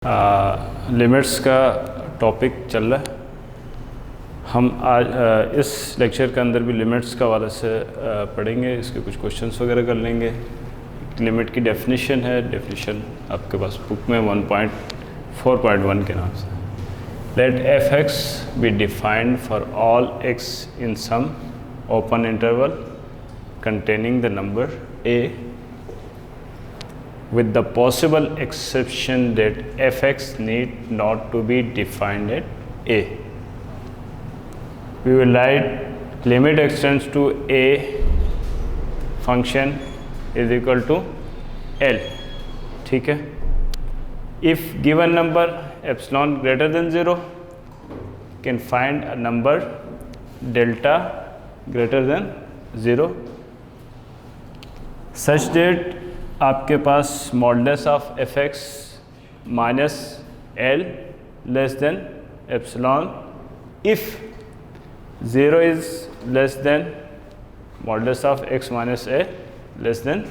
Limits का topic चल रहा है। हम आज इस लेक्चर के अंदर भी लिमिट्स का हवाले से पढ़ेंगे, इसके कुछ क्वेश्चंस वगैरह कर लेंगे। लिमिट की डेफिनेशन है, डेफिनेशन आपके पास बुक में 1.4.1 के नाम से। Let F X be defined for all X in some open interval containing the number a with the possible exception that fx need not to be defined at a. We will write limit extends to a function is equal to L. ठीक है। If given number epsilon greater than 0, can find a number delta greater than 0 such that आपके पास modulus of f x minus l less than epsilon if 0 is less than modulus of x minus a less than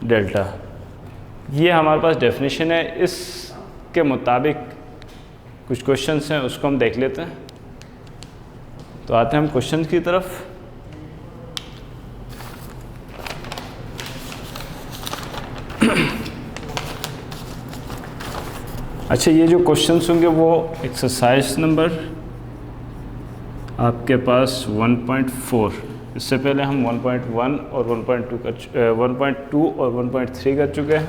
delta. ये हमारे पास definition है। इसके मुताबिक कुछ questions हैं, उसको हम देख लेते हैं। तो आते हैं हम क्वेश्चन की तरफ। अच्छा, ये जो क्वेश्चंस होंगे वो एक्सरसाइज नंबर आपके पास 1.4, इससे पहले हम 1.1 और 1.2 और 1.3 कर चुके हैं।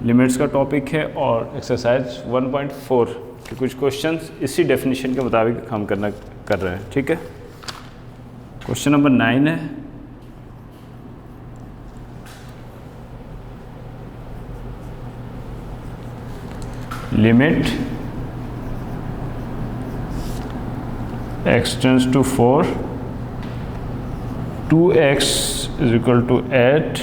लिमिट्स का टॉपिक है और एक्सरसाइज 1.4 के कुछ क्वेश्चंस इसी डेफिनेशन के मुताबिक हम कर रहे हैं। ठीक है। क्वेश्चन नंबर 9 है। Limit x tends to 4, 2x is equal to 8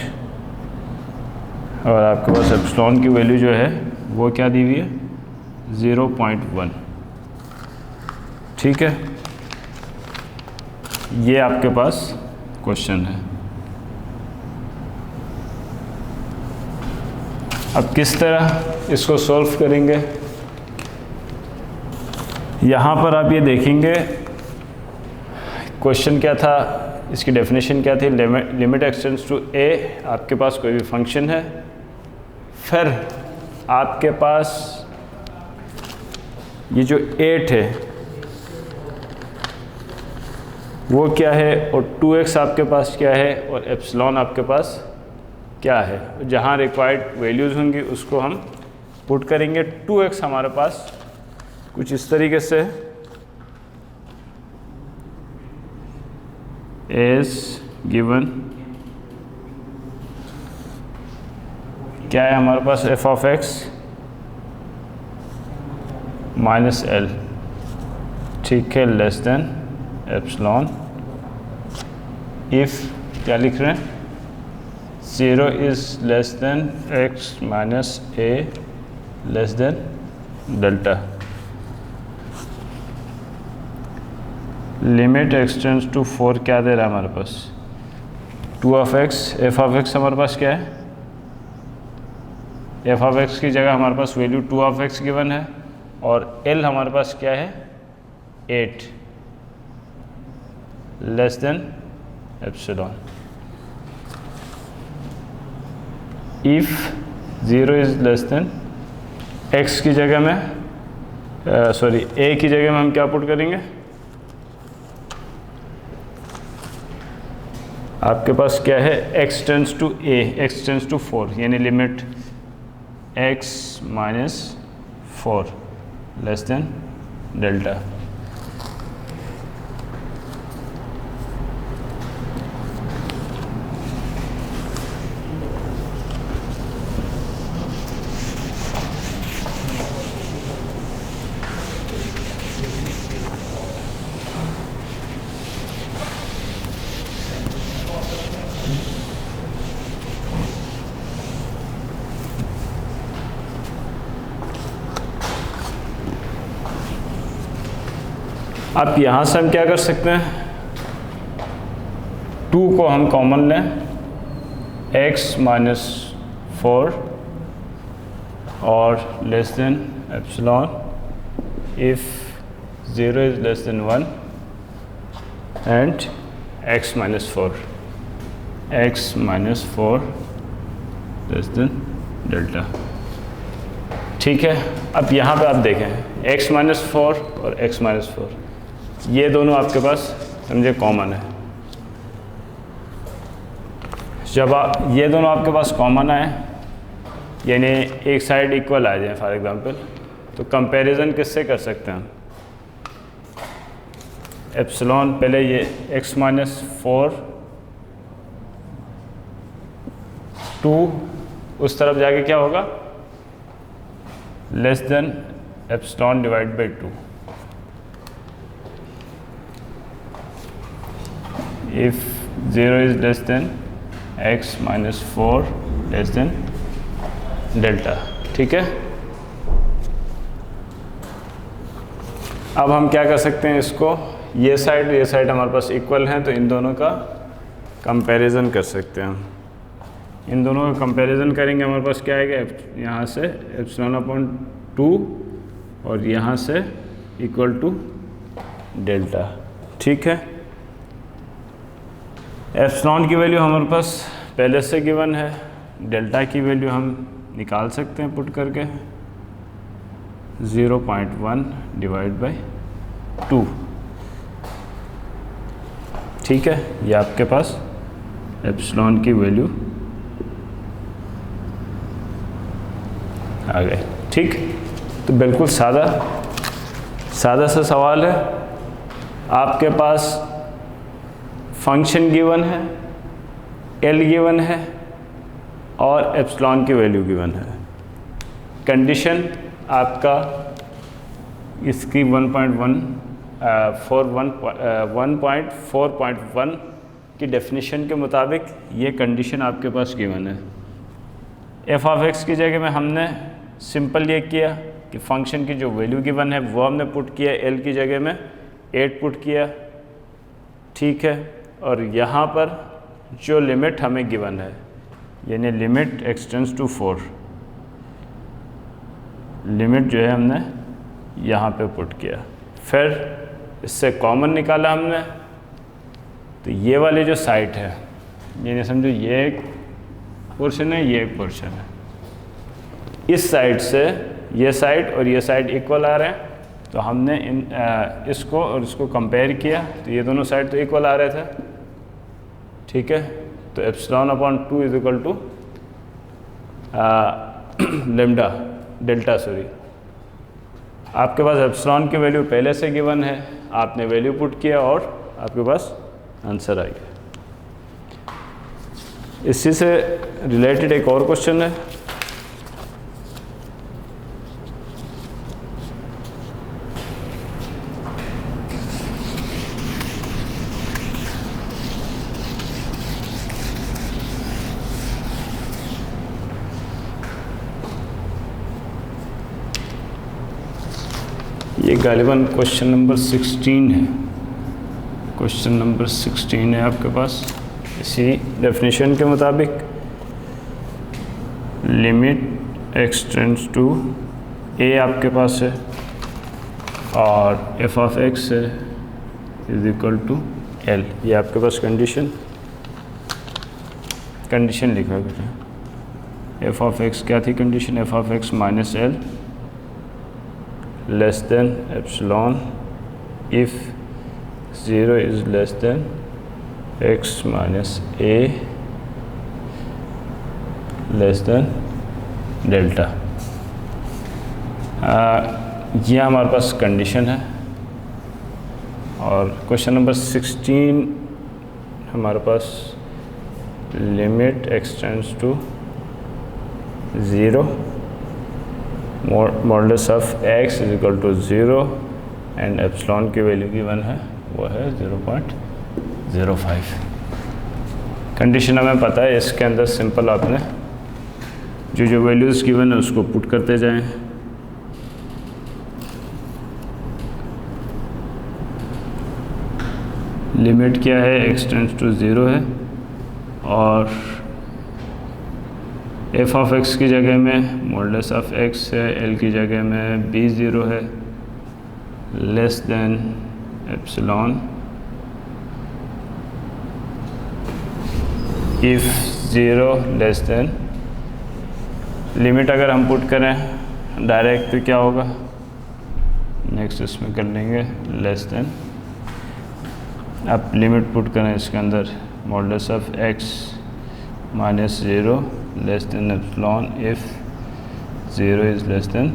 और आपके पास एप्सिलॉन की वैल्यू जो है वो क्या दी हुई है, 0.1। ठीक है, ये आपके पास क्वेश्चन है। अब किस तरह इसको सॉल्व करेंगे, यहाँ पर आप ये देखेंगे क्वेश्चन क्या था, इसकी डेफिनेशन क्या थी। लिमिट एक्सटेंड्स टू ए, आपके पास कोई भी फंक्शन है, फिर आपके पास ये जो 8 है वो क्या है, और 2x आपके पास क्या है, और एप्सिलॉन आपके पास क्या है। जहाँ रिक्वायर्ड वैल्यूज़ होंगी उसको हम पुट करेंगे। 2x हमारे पास कुछ इस तरीके से एज गिवन क्या है हमारे पास, f of x minus l. ठीक है, लेस देन एप्सिलॉन इफ क्या लिख रहे हैं, 0 is less than x minus a less than delta. Limit extends to 4 क्या दे रहा है हमारे पास, 2 of x, f of x हमारे पास क्या है, f of x की जगह हमारे पास वैल्यू 2 of x गिवन है, और l हमारे पास क्या है, 8 less than epsilon. If 0 is less than x की जगह में a की जगह में हम क्या पुट करेंगे, आपके पास क्या है, x tends to a, x tends to 4, यानी limit x minus 4 less than delta. अब यहाँ से हम क्या कर सकते हैं, 2 को हम कॉमन लें, x minus 4 or less than epsilon if 0 is less than 1 and x minus 4 less than delta. ठीक है, अब यहाँ पे आप देखें x माइनस 4 और x माइनस 4 ये दोनों आपके पास समझे कॉमन है। जब ये दोनों आपके पास कॉमन आए यानी एक साइड इक्वल आ जाए फॉर एग्जांपल, तो कंपैरिजन किससे कर सकते हैं हम? एप्सिलॉन पहले ये x माइनस 4 2 उस तरफ जाके क्या होगा? Less than epsilon divide by 2 if 0 is less than x minus 4 less than delta. ठीक है, अब हम क्या कर सकते हैं इसको, ये साइड हमारे पास इक्वल हैं तो इन दोनों का कंपैरिजन कर सकते हैं हम। इन दोनों का कंपैरिजन करेंगे, हमारे पास क्या आएगा? यहाँ से एप्सिलॉन अपॉन 2 और यहाँ से इक्वल टू डेल्टा। ठीक है, एप्सिलॉन की वैल्यू हमारे पास पहले से गिवन है, डेल्टा की वैल्यू हम निकाल सकते हैं पुट करके 0.1 डिवाइड बाई 2। ठीक है, ये आपके पास एप्सिलॉन की वैल्यू आ गए। ठीक, तो बिल्कुल सादा सा सवाल है। आपके पास फंक्शन गिवन है, एल गिवन है और एप्सिलॉन की वैल्यू गिवन है। कंडीशन आपका इसकी 1.4.1 की डेफिनेशन के मुताबिक ये कंडीशन आपके पास गिवन है। एफ ऑफ एक्स की जगह में हमने सिंपल ये किया कि फंक्शन की जो वैल्यू गिवन है वो हमने पुट किया, एल की जगह में 8 पुट किया। ठीक है, और यहाँ पर जो लिमिट हमें गिवन है यानी लिमिट एक्सटेंड्स टू 4, लिमिट जो है हमने यहाँ पे पुट किया। फिर इससे कॉमन निकाला हमने, तो ये वाली जो साइड है यानी समझो ये एक पोर्शन है, ये एक पोर्शन है, इस साइड से ये साइड और ये साइड इक्वल आ रहे हैं, तो हमने इसको और इसको कंपेयर किया तो ये दोनों साइड तो इक्वल आ रहे थे। ठीक है, तो epsilon upon 2 is equal to lambda delta sorry. आपके पास एप्सिलॉन की वैल्यू पहले से गिवन है, आपने वैल्यू पुट किया और आपके पास आंसर आ गया। इसी से रिलेटेड एक और क्वेश्चन है। ये गालिबन क्वेश्चन नंबर 16 है। क्वेश्चन नंबर 16 है आपके पास। इसी डेफिनेशन के मुताबिक लिमिट एक्स टेंड्स टू ए आपके पास है और एफ ऑफ एक्स है इज इक्वल टू एल। ये आपके पास कंडीशन लिखा गया है। एफ ऑफ एक्स क्या थी condition? F of x minus l less than epsilon if 0 is less than x minus a less than delta. ये हमारे पास कंडीशन है और क्वेश्चन नंबर 16 हमारे पास limit x tends to 0 modulus of x is equal to 0 and epsilon की value given है वो है 0.05। कंडीशन हमें पता है, इसके अंदर सिंपल आपने जो वैल्यूज़ गिवन है उसको पुट करते जाएं। लिमिट क्या है? x टेंड्स टू 0 है और एफ ऑफ एक्स की जगह में मॉडुलस ऑफ एक्स है, एल की जगह में बी ज़ीरो है, less than epsilon if zero less than, limit अगर हम पुट करें डायरेक्ट तो क्या होगा, नेक्स्ट इसमें कर लेंगे लेस देन, अब लिमिट पुट करें इसके अंदर modulus of x minus zero less than epsilon if zero is less than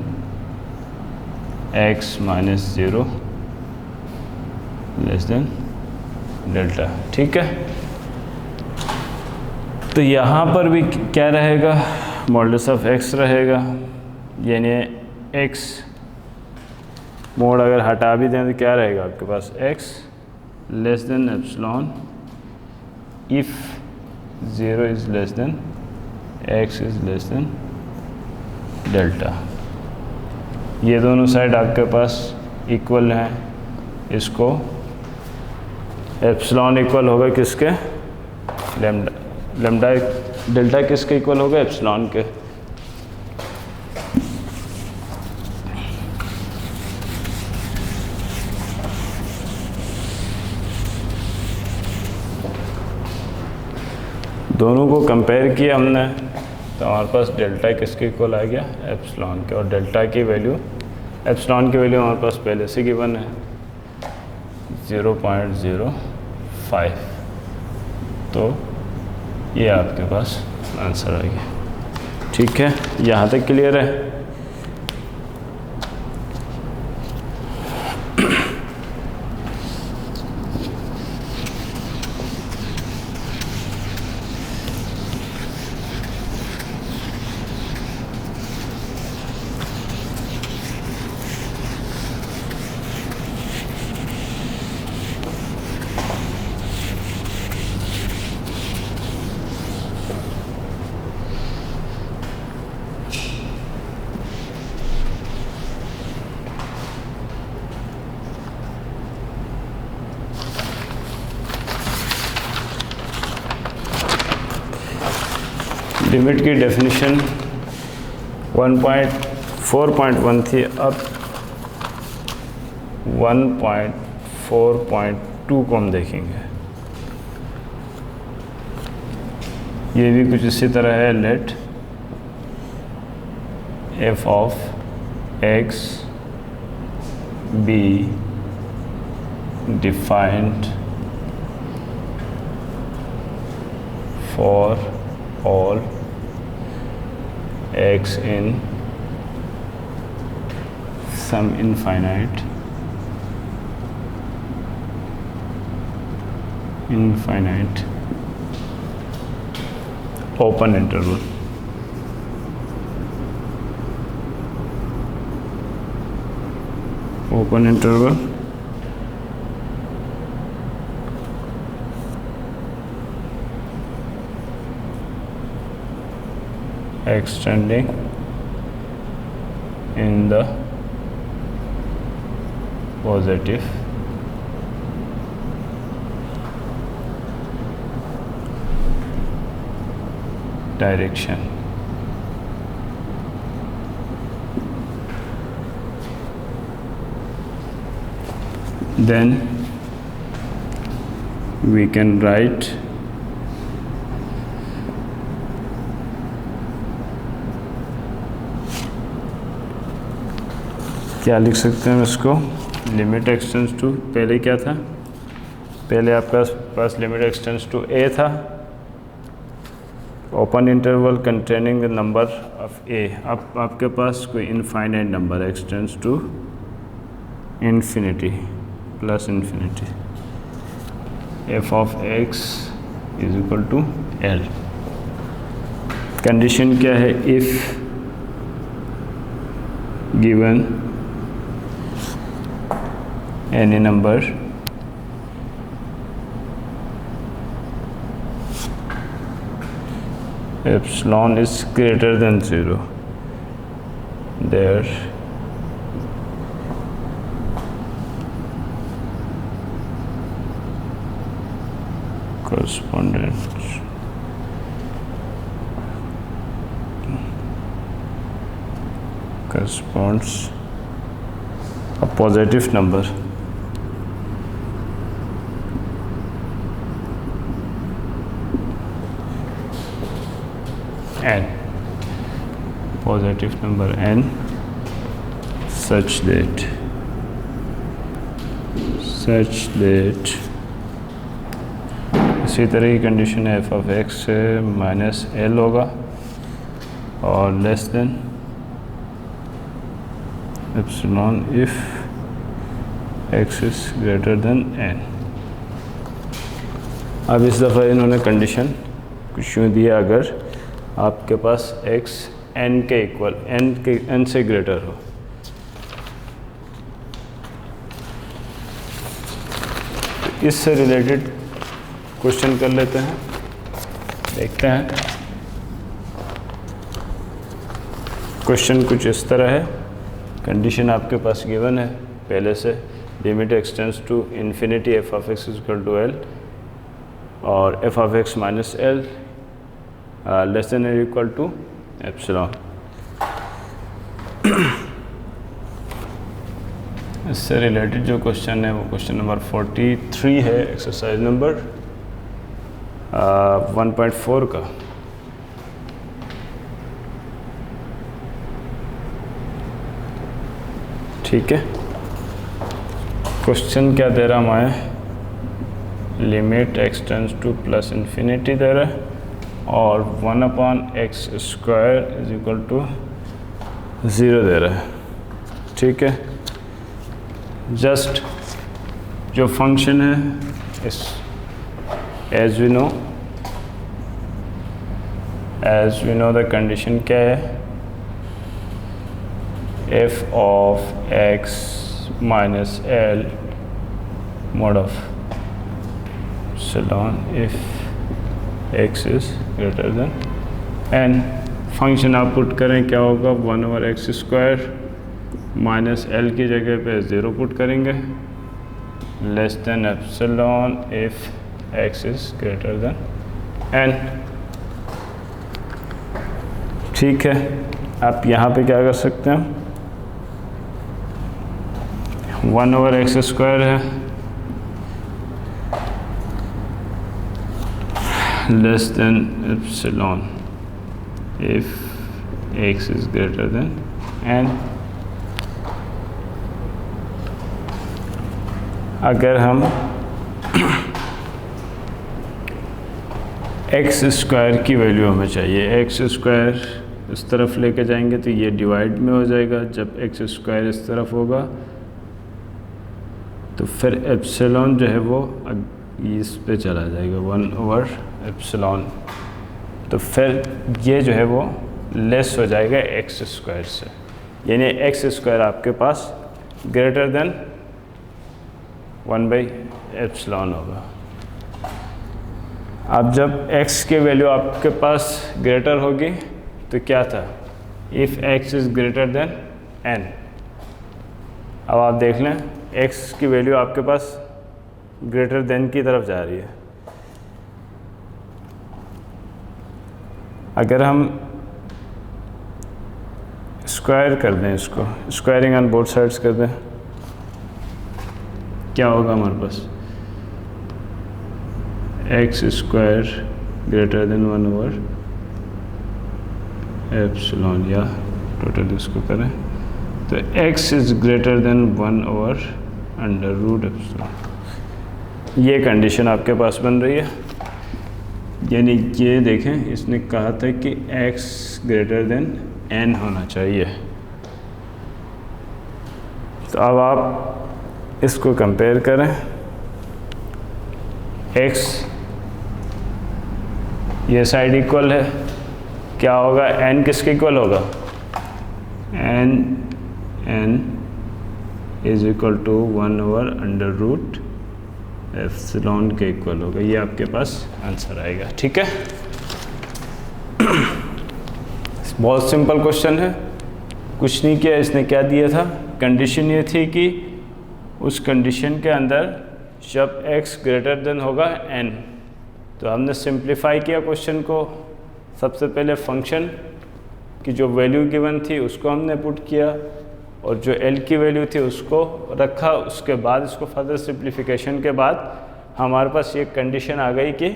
x minus zero less than delta. ठीक है, तो यहाँ पर भी क्या रहेगा, मॉडुलस ऑफ एक्स रहेगा, यानी एक्स मोड अगर हटा भी दें तो क्या रहेगा आपके पास, x less than epsilon if zero is less than x is less than delta. ये दोनों साइड आपके पास इक्वल हैं, इसको एप्सिलॉन इक्वल होगा किसके, लेम्डा, लेम्डा डेल्टा किसके इक्वल होगा, एप्सिलॉन के। दोनों को कंपेयर किया हमने तो हमारे पास डेल्टा किसके इक्वल आ गया, एप्सिलॉन के, और डेल्टा की वैल्यू, एप्सिलॉन की वैल्यू हमारे पास पहले से गिवन है 0.05, तो ये आपके पास आंसर आ गया। ठीक है, यहाँ तक क्लियर है। लिमिट की डेफिनेशन 1.4.1 थी, अब 1.4.2 को हम देखेंगे। ये भी कुछ इसी तरह है, let F of X be defined for all x in some infinite open interval. Open interval extending in the positive direction. Then we can write क्या लिख सकते हैं इसको, लिमिट एक्सटेंड्स टू, पहले क्या था, पहले आपके पास लिमिट एक्सटेंड्स टू ए था, open interval containing the number of a, अब आपके पास कोई infinite number x tends to infinity plus infinity, f of x is equal to l. Condition क्या है, if given any number epsilon is greater than 0, there correspondence corresponds a positive number n, positive number n such that इसी तरह की condition है F of x minus L होगा और less than epsilon if X is greater than N. अब इस दफ़ा इन्होंने कंडीशन कुछ यूँ दिया, अगर आपके पास x n के इक्वल n से ग्रेटर हो, तो इससे रिलेटेड क्वेश्चन कर लेते हैं, देखते हैं। क्वेश्चन कुछ इस तरह है, कंडीशन आपके पास गिवन है पहले से, limit x tends to infinity f of x equal to l और f of x minus l less than और इक्वल टू एप्सिलॉन। इससे रिलेटेड जो क्वेश्चन है वो क्वेश्चन नंबर 43 है, एक्सरसाइज नंबर 1.4 का। ठीक है, क्वेश्चन क्या दे रहा हमारे, limit x tends to plus infinity दे रहा है और 1/x square is equal to 0 दे रहा है। ठीक है, जस्ट जो फंक्शन है इस as we know the condition क्या है, F of x minus l mod of epsilon if x is greater than n। Function आप पुट करें क्या होगा, 1/x स्क्वायर माइनस एल की जगह पे 0 पुट करेंगे, less than epsilon if x is greater then n। ठीक है, आप यहाँ पे क्या कर सकते हैं, 1/x स्क्वायर है less than epsilon if x is greater than n। अगर हम x स्क्वायर की वैल्यू हमें चाहिए, x स्क्वायर इस तरफ लेके जाएंगे तो ये डिवाइड में हो जाएगा, जब x स्क्वायर इस तरफ होगा तो फिर एप्सिलॉन जो है वो इस पे चला जाएगा 1/एप्सिलॉन, तो फिर ये जो है वो लेस हो जाएगा एक्स स्क्वायर से, यानी एक्स स्क्वायर आपके पास ग्रेटर देन 1/एप्सिलॉन होगा। अब जब x की वैल्यू आपके पास ग्रेटर होगी तो क्या था, if x is greater then n। अब आप देख लें x की वैल्यू आपके पास ग्रेटर देन की तरफ जा रही है। अगर हम स्क्वायर कर दें, इसको स्क्वायरिंग ऑन बोथ साइड्स कर दें, क्या होगा हमारे पास, एक्स स्क्वायर ग्रेटर देन 1/एप्सिलॉन, या टोटल इसको करें तो x इज़ ग्रेटर देन 1/√एप्सिलॉन। ये कंडीशन आपके पास बन रही है, यानी ये देखें इसने कहा था कि x ग्रेटर देन n होना चाहिए। तो अब आप इसको कंपेयर करें, x ये साइड इक्वल है, क्या होगा, n किसके इक्वल होगा, n इज इक्वल टू 1/√एप्सिलॉन के इक्वल होगा। ये आपके पास आंसर आएगा। ठीक है, बहुत सिंपल क्वेश्चन है, कुछ नहीं किया। इसने क्या दिया था, कंडीशन ये थी कि उस कंडीशन के अंदर जब x ग्रेटर देन होगा n, तो हमने सिंप्लीफाई किया क्वेश्चन को। सबसे पहले फंक्शन कि जो वैल्यू गिवन थी उसको हमने पुट किया और जो एल की वैल्यू थी उसको रखा। उसके बाद इसको फर्दर सिंप्लीफिकेशन के बाद हमारे पास ये कंडीशन आ गई कि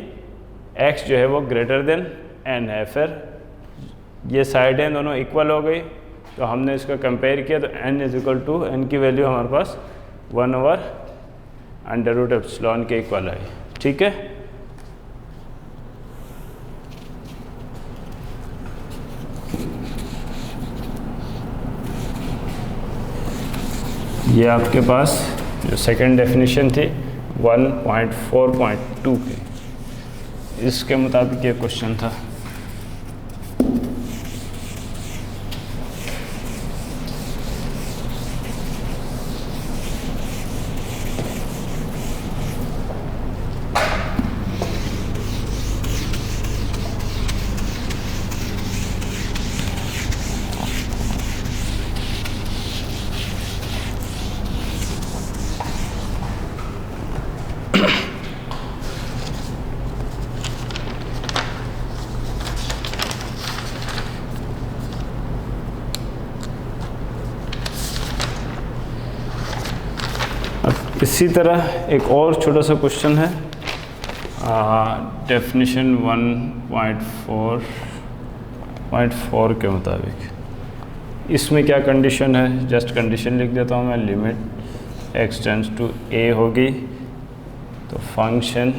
x जो है वो ग्रेटर देन n है। फिर ये साइडें दोनों इक्वल हो गई, तो हमने इसका कंपेयर किया तो n is equal to n की वैल्यू हमारे पास 1/√ε के इक्वल आई। ठीक है, ये आपके पास जो सेकंड डेफिनेशन थी 1.4.2 की, इसके मुताबिक ये क्वेश्चन था। इसी तरह एक और छोटा सा क्वेश्चन है डेफिनेशन 1.4 के मुताबिक। इसमें क्या कंडीशन है, जस्ट कंडीशन लिख देता हूँ मैं। Limit x tends to a होगी तो फंक्शन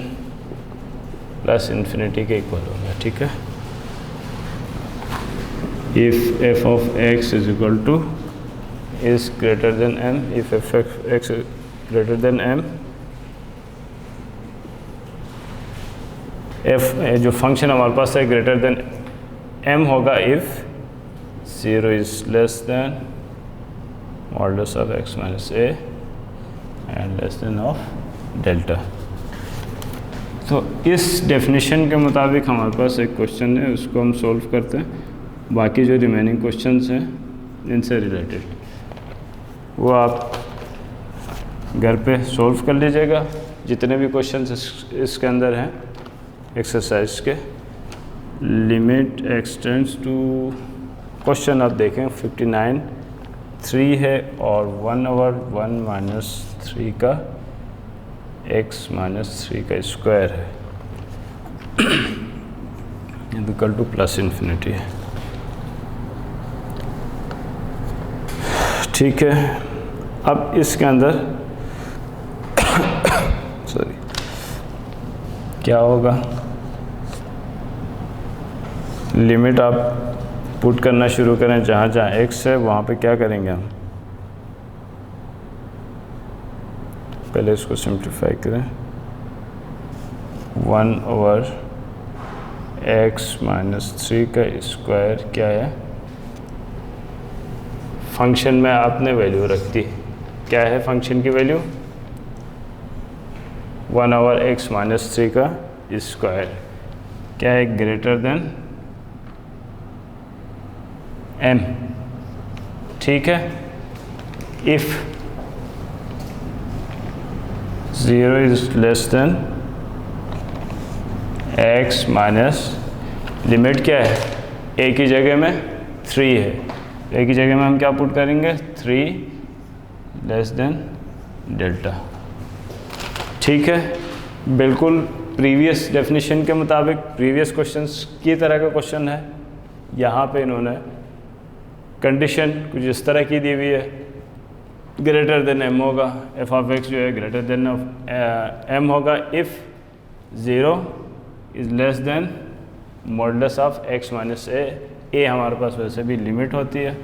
प्लस इन्फिनिटी के इक्वल होगा। ठीक है, if f of x is equal to is greater than m, if f of x greater than m, f जो फंक्शन हमारे पास है ग्रेटर देन m होगा if 0 is less than modulus of x minus a and less than of delta. तो इस definition के मुताबिक हमारे पास एक क्वेश्चन है, उसको हम सॉल्व करते हैं। बाकी जो रिमेनिंग क्वेश्चंस हैं इनसे रिलेटेड वो आप घर पे सॉल्व कर लीजिएगा। जितने भी क्वेश्चंस इसके अंदर हैं एक्सरसाइज के। Limit x tends to, question आप देखें 59 3 है और 1/1 माइनस 3 का x माइनस 3 का स्क्वायर है इक्वल टू प्लस इन्फिनिटी है। ठीक है, अब इसके अंदर सॉरी क्या होगा, लिमिट आप पुट करना शुरू करें जहाँ जहाँ x है वहाँ पे क्या करेंगे हम, पहले इसको सिंप्लीफाई करें। 1/x माइनस 3 का स्क्वायर क्या है, फंक्शन में आपने वैल्यू रख दी। क्या है फंक्शन की वैल्यू, 1/x माइनस 3 का स्क्वायर क्या है, ग्रेटर देन m। ठीक है, if 0 is less than x minus, limit क्या है, a की जगह में 3 है, a की जगह में हम क्या पुट करेंगे 3 लेस देन डेल्टा। ठीक है, बिल्कुल प्रीवियस डेफिनेशन के मुताबिक प्रीवियस क्वेश्चंस की तरह का क्वेश्चन है। यहाँ पे इन्होंने कंडीशन कुछ इस तरह की दी हुई है, ग्रेटर देन m होगा, f ऑफ x जो है ग्रेटर देन m होगा if 0 is less than modulus of x minus a। हमारे पास वैसे भी लिमिट होती है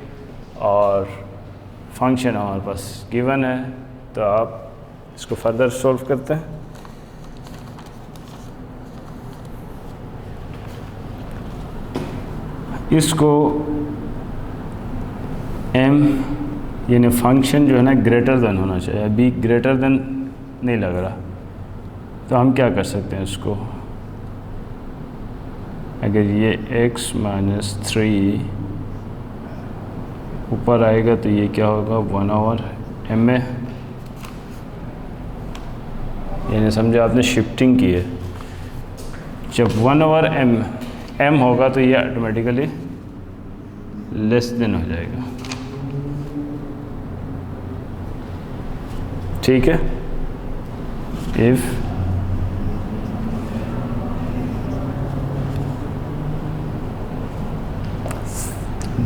और फंक्शन हमारे पास गिवन है, तो आप इसको फर्दर सॉल्व करते हैं। इसको m यानी फंक्शन जो है ना ग्रेटर देन होना चाहिए, अभी ग्रेटर देन नहीं लग रहा, तो हम क्या कर सकते हैं इसको, अगर ये x माइनस 3 ऊपर आएगा तो ये क्या होगा 1/m में, यानी समझो आपने शिफ्टिंग की है। जब 1/m होगा तो ये ऑटोमेटिकली लेस देन हो जाएगा। ठीक है, if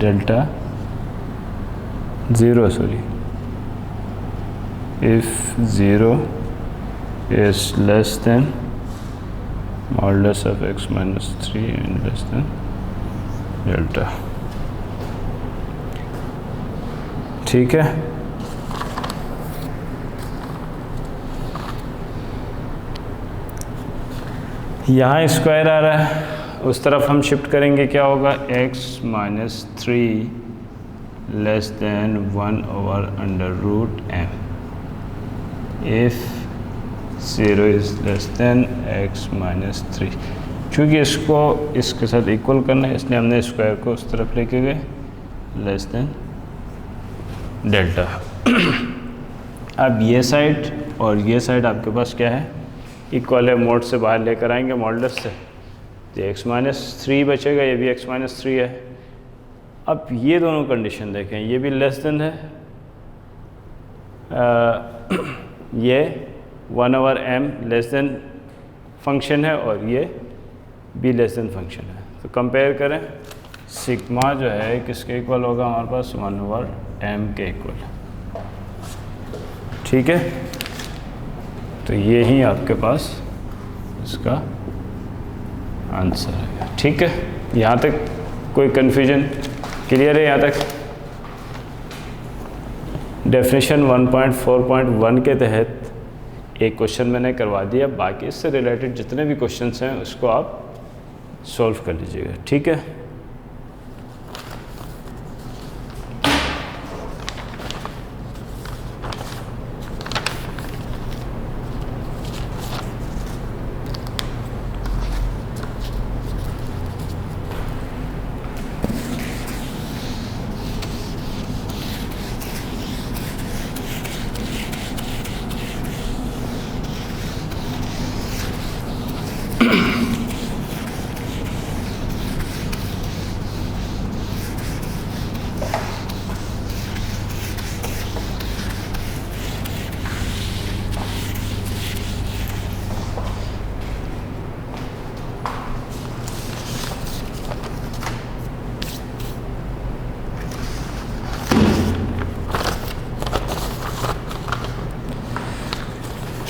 delta zero if 0 is less than modulus of x minus 3 and less than delta। ठीक है, यहाँ स्क्वायर आ रहा है, उस तरफ हम शिफ्ट करेंगे, क्या होगा, x minus 3 less than 1/√m if 0 is less than x minus 3। चूँकि इसको इसके साथ इक्वल करना है, इसलिए हमने स्क्वायर को उस तरफ लेके गए, लेस देन डेल्टा। अब ये साइड और ये साइड आपके पास क्या है, इक्वल है, मोड से बाहर लेकर आएंगे मॉडुलस से, तो x माइनस 3 बचेगा, ये भी x माइनस 3 है। अब ये दोनों कंडीशन देखें, ये भी लेस देन है, ये 1/m लेस देन फंक्शन है और ये भी लेस देन फंक्शन है। तो कंपेयर करें, सिग्मा जो है किसके इक्वल होगा हमारे पास, 1/m के इक्वल। ठीक है, तो ये ही आपके पास इसका आंसर है। ठीक है, यहाँ तक कोई कन्फ्यूजन क्लियर है? यहाँ तक डेफिनेशन 1.4.1 के तहत एक क्वेश्चन मैंने करवा दिया, बाकी इससे रिलेटेड जितने भी क्वेश्चंस हैं उसको आप सॉल्व कर लीजिएगा। ठीक है,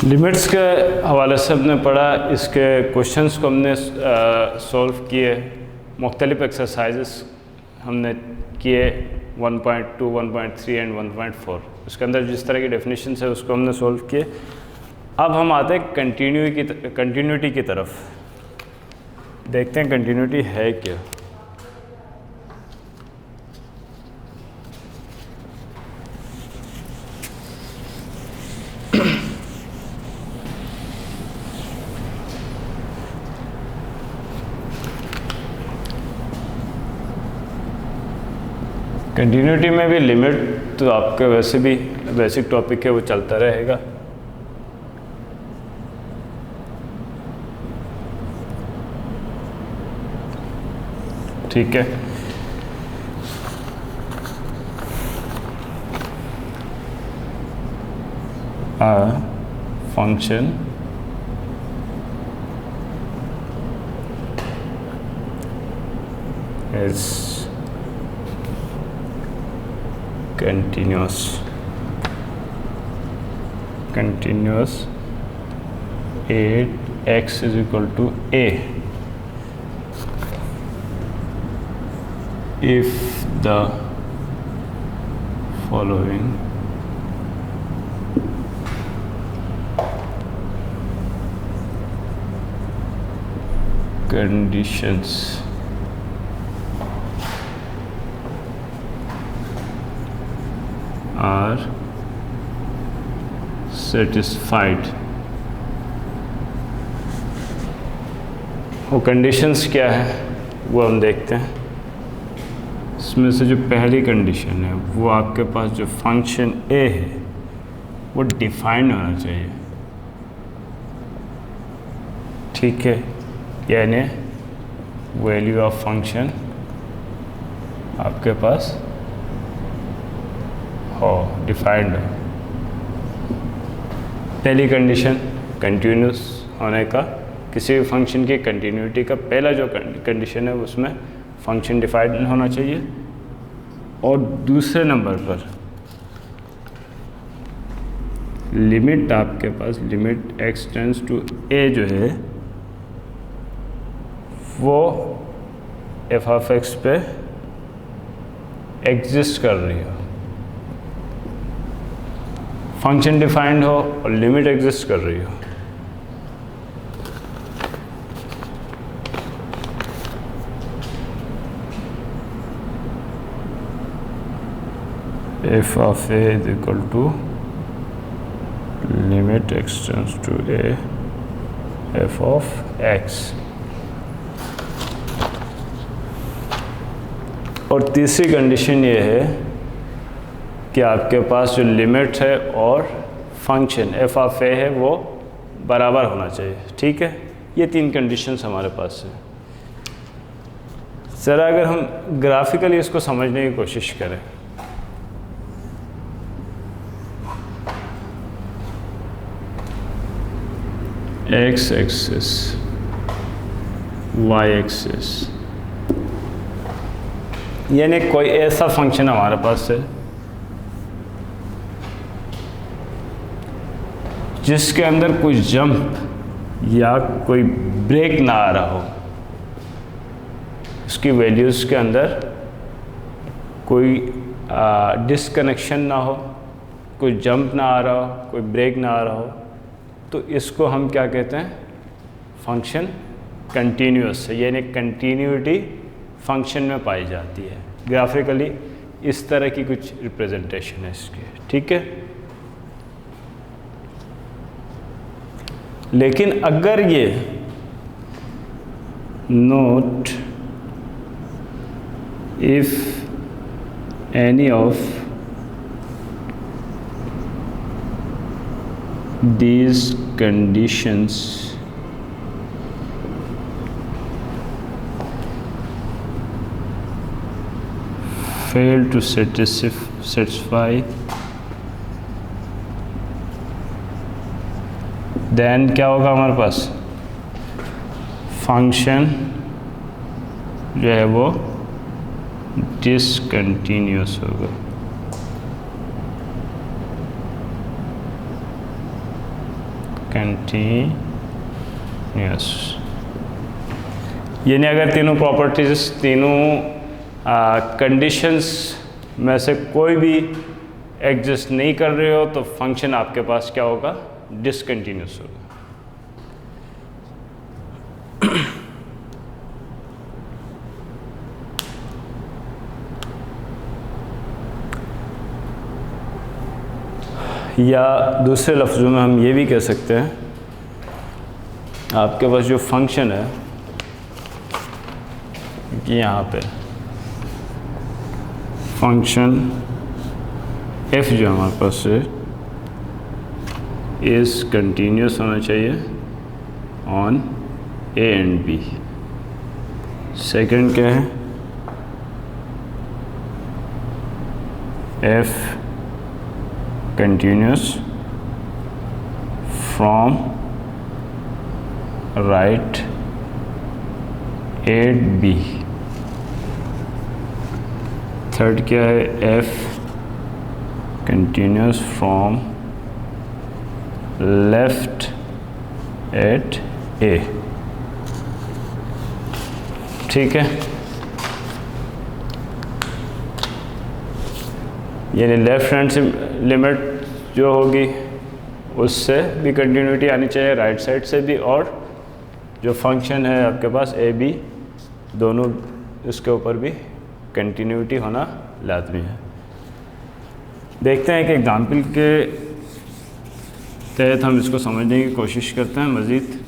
लिमिट्स के हवाले से हमने पढ़ा, इसके क्वेश्चंस को हमने सॉल्व किए, मुख्तलिफ एक्सरसाइजेस हमने किए 1.2, 1.3 एंड 1.4। उसके अंदर जिस तरह की डेफिनेशन है उसको हमने सॉल्व किए। अब हम आते हैं कंटिन्यूटी की तरफ, देखते हैं कंटिन्यूटी है क्या। कंटिन्यूटी में भी लिमिट तो आपका वैसे भी बेसिक टॉपिक है, वो चलता रहेगा। ठीक है, a function is continuous at x is equal to a if the following conditions are satisfied। वो कंडीशंस क्या है वो हम देखते हैं। इसमें से जो पहली कंडीशन है वो आपके पास जो फंक्शन a है वो डिफाइंड होना चाहिए। ठीक है, यानी वैल्यू ऑफ फंक्शन आपके पास हो, डिफाइंड हो। पहली कंडीशन कंटिन्यूस होने का, किसी भी फंक्शन की कंटिन्यूटी का पहला जो कंडीशन है उसमें फंक्शन डिफाइंड होना चाहिए। और दूसरे नंबर पर लिमिट, आपके पास limit x tends to a जो है वो f ऑफ x पे एग्जिस्ट कर रही हो, फंक्शन डिफाइंड हो और लिमिट एग्जिस्ट कर रही हो। f of a is equal to limit x tends to a f of x। और तीसरी कंडीशन ये है कि आपके पास जो लिमिट है और फंक्शन f ऑफ a है वो बराबर होना चाहिए। ठीक है, ये तीन कंडीशंस हमारे पास है। ज़रा अगर हम ग्राफिकली इसको समझने की कोशिश करें, x एक्सिस, y एक्सिस, यानी कोई ऐसा फंक्शन हमारे पास है जिसके अंदर कोई जंप या कोई ब्रेक ना आ रहा हो, उसकी वैल्यूज़ के अंदर कोई डिसकनेक्शन ना हो, कोई जंप ना आ रहा हो, कोई ब्रेक ना आ रहा हो, तो इसको हम क्या कहते हैं? फंक्शन कंटिन्यूअस है, यानी कंटिन्यूटी फंक्शन में पाई जाती है। ग्राफिकली इस तरह की कुछ रिप्रेजेंटेशन है इसकी। ठीक है, लेकिन अगर ये note if any of these conditions fail to satisfy, then क्या होगा हमारे पास? फंक्शन जो है वो डिसकंटिन्यूअस होगा। कंटिन्यूअस यानी अगर तीनों प्रॉपर्टीज, तीनों कंडीशंस में से कोई भी एग्जिस्ट नहीं कर रहे हो तो फंक्शन आपके पास क्या होगा? डिसकंटिन्यूअस होगा। या दूसरे लफ्ज़ों में हम ये भी कह सकते हैं, आपके पास जो फंक्शन है कि यहाँ पे फंक्शन f जो हमारे पास है इज़ कंटिन्यूस होना चाहिए on a and b। Second क्या है? f continuous from right at b। Third क्या है? f continuous from left at a। ठीक है, यानी लेफ्ट हैंड से लिमिट जो होगी उससे भी कंटिन्यूटी आनी चाहिए, राइट साइड से भी, और जो फंक्शन है आपके पास ए बी दोनों इसके ऊपर भी कंटिन्यूटी होना लाजमी है। देखते हैं कि एग्जाम्पल के तहत हम इसको समझने की कोशिश करते हैं मज़ीद।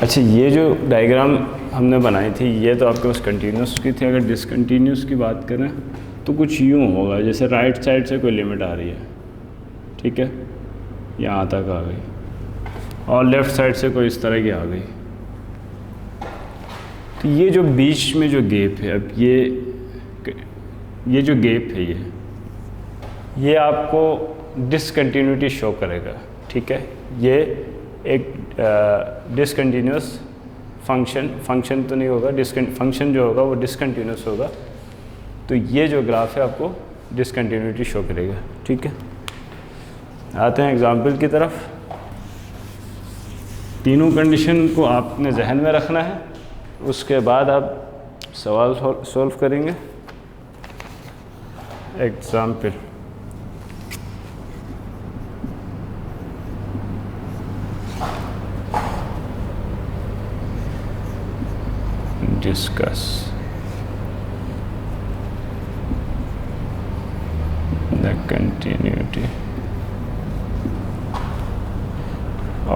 अच्छा, ये जो डायग्राम हमने बनाई थी ये तो आपके पास कंटिन्यूस की थी। अगर डिसकंटिन्यूस की बात करें तो कुछ यूँ होगा, जैसे राइट साइड से कोई लिमिट आ रही है, ठीक है, यहाँ तक आ गई, और लेफ़्ट साइड से कोई इस तरह की आ गई। तो ये जो बीच में जो गैप है, अब ये जो गैप है ये आपको डिसकंटिन्यूटी शो करेगा, ठीक है। ये एक डिसकंटिन्यूस फंक्शन तो नहीं होगा, फंक्शन जो होगा वो डिसकंटिन्यूस होगा। तो ये जो ग्राफ है आपको डिसकंटिन्यूटी शो करेगा, ठीक है। आते हैं एग्जाम्पल की तरफ। तीनों कंडीशन को आपने जहन में रखना है, उसके बाद आप सवाल सॉल्व करेंगे। Example, discuss the continuity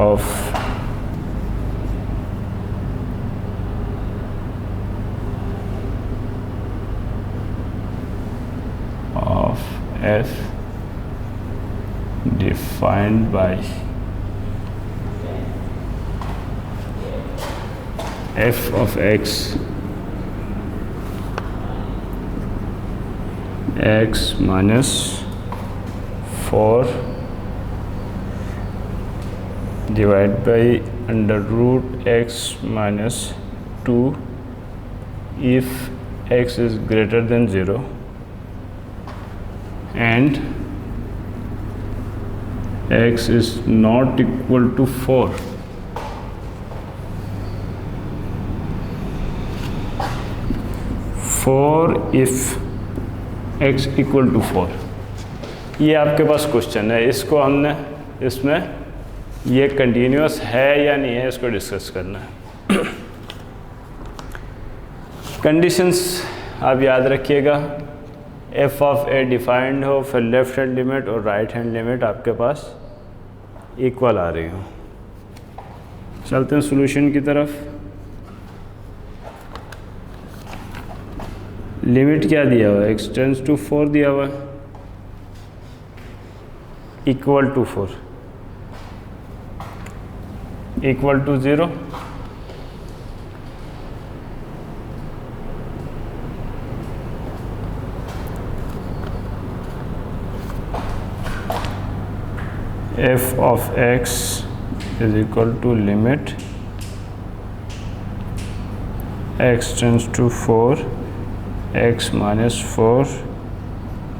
of f defined by f of x minus 4 divided by under root x minus 2 if x is greater than 0 and x is not equal to 4. if x equal to 4, ये आपके पास question है। इसको हमने इसमें ये continuous है या नहीं है इसको डिस्कस करना है। कंडीशंस आप याद रखिएगा, f ऑफ a डिफाइंड हो, फिर लेफ्ट हैंड लिमिट और राइट हैंड लिमिट आपके पास इक्वल आ रही हो। चलते हैं सॉल्यूशन की तरफ। लिमिट क्या दिया हुआ है, x टेंड्स टू 4 दिया हुआ है, equal to 4 equal to 0, f of x is equal to limit x tends to 4 x minus 4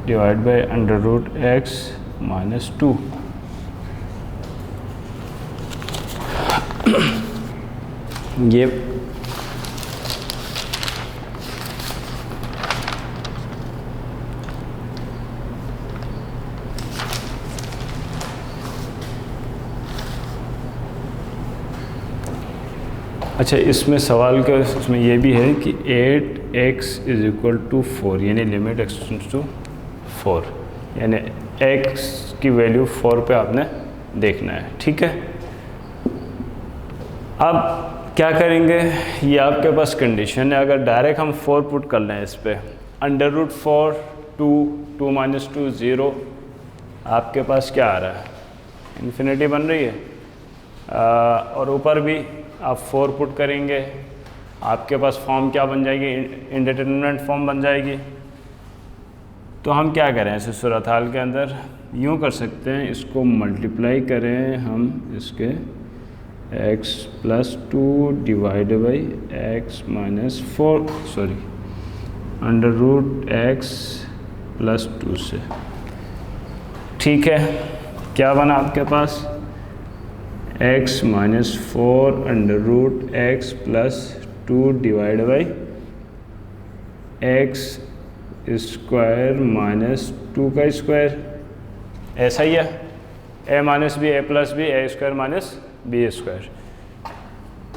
divided by under root x minus 2. ये अच्छा, इसमें सवाल का इसमें ये भी है कि 8x इज इक्वल टू 4, यानी लिमिट x टेंड्स टू 4, यानी x की वैल्यू 4 पे आपने देखना है, ठीक है। अब क्या करेंगे, ये आपके पास कंडीशन है। अगर डायरेक्ट हम 4 पुट कर लें इस पर, अंडर रूट 4 2 माइनस 2 0, आपके पास क्या आ रहा है, इन्फिनिटी बन रही है। और ऊपर भी आप 4 पुट करेंगे, आपके पास फॉर्म क्या बन जाएगी, इंडिटरमिनेट फॉर्म बन जाएगी। तो हम क्या करें ऐसे सूरत हाल के अंदर, यूँ कर सकते हैं, इसको मल्टीप्लाई करें हम इसके x plus 2 divide by x minus 4 under root x plus 2 से, ठीक है। क्या बना आपके पास, x minus 4 under root x plus 2 divide by x square minus 2 का स्क्वायर, ऐसा ही है, a minus B, a plus B, a square minus B square.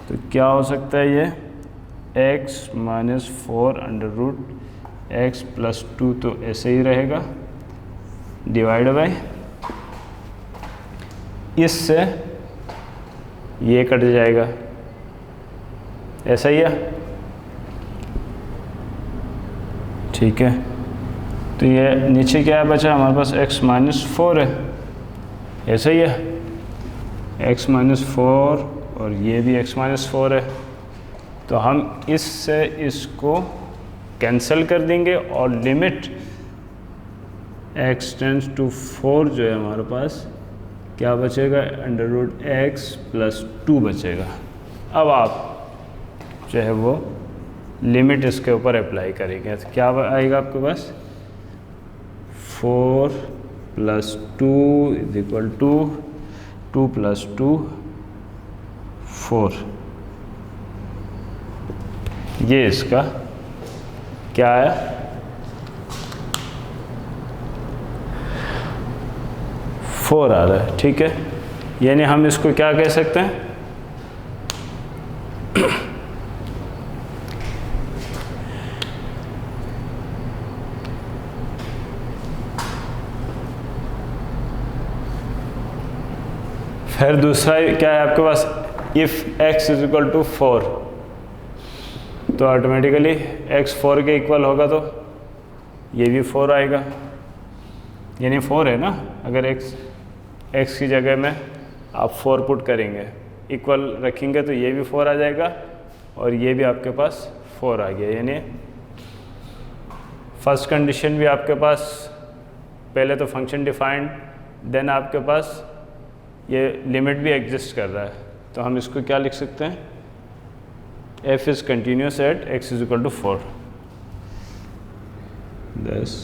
तो क्या हो सकता है ये, x minus 4 under root x plus 2 तो ऐसे ही रहेगा, डिवाइड बाई इससे ये कट जाएगा, ऐसा ही है, ठीक है। तो ये नीचे क्या बचा हमारे पास, x माइनस 4 है, ऐसा ही है, x माइनस 4 और ये भी x माइनस 4 है। तो हम इससे इसको कैंसिल कर देंगे और लिमिट x टेंड्स टू 4 जो है हमारे पास क्या बचेगा, अंडर रूट x प्लस 2 बचेगा। अब आप जो है वो लिमिट इसके ऊपर अप्लाई करेंगे तो क्या आएगा आपके पास, 4 plus 2 is equal to 2 plus 2 4। ये इसका क्या है, फोर आ रहा है, ठीक है। यानी हम इसको क्या कह सकते हैं, फिर दूसरा क्या है आपके पास, if x is equal to 4 तो ऑटोमेटिकली x 4 के इक्वल होगा तो ये भी 4 आएगा, यानी 4 है ना। अगर x की जगह में आप 4 पुट करेंगे, इक्वल रखेंगे तो ये भी 4 आ जाएगा और ये भी आपके पास 4 आ गया। यानी फर्स्ट कंडीशन भी आपके पास, पहले तो फंक्शन डिफाइंड, देन आपके पास ये लिमिट भी एग्जिस्ट कर रहा है। तो हम इसको क्या लिख सकते हैं, f is continuous at x is equal to 4, thus